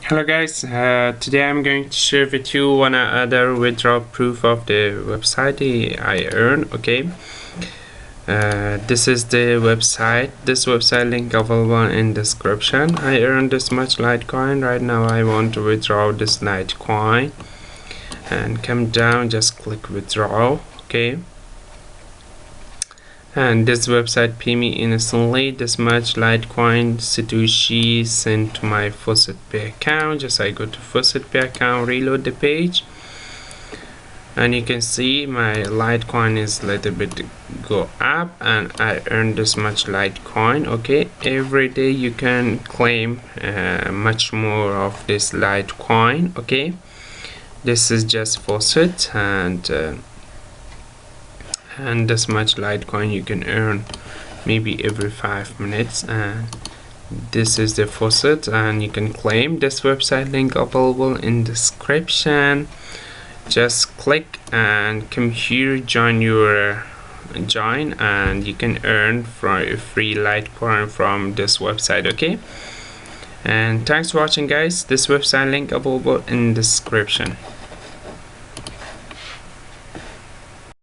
Hello guys, today I'm going to share with you one other withdrawal proof of the website I earn. Okay, this is the website. This website link available in description. I earned this much Litecoin. Right now I want to withdraw this Litecoin, and come down, just click withdraw. Okay, and this website pay me instantly this much Litecoin Satoshi sent to my Faucet Pay account. Just I go to Faucet Pay account, reload the page, and you can see my Litecoin is a little bit go up, and I earned this much Litecoin. Okay, every day you can claim much more of this Litecoin. Okay, this is just Faucet, and this much Litecoin you can earn maybe every 5 minutes. And this is the Faucet, and you can claim this website link available in description. Just click and come here, join, and you can earn from free Litecoin from this website. Okay, and thanks for watching guys. This website link available in description.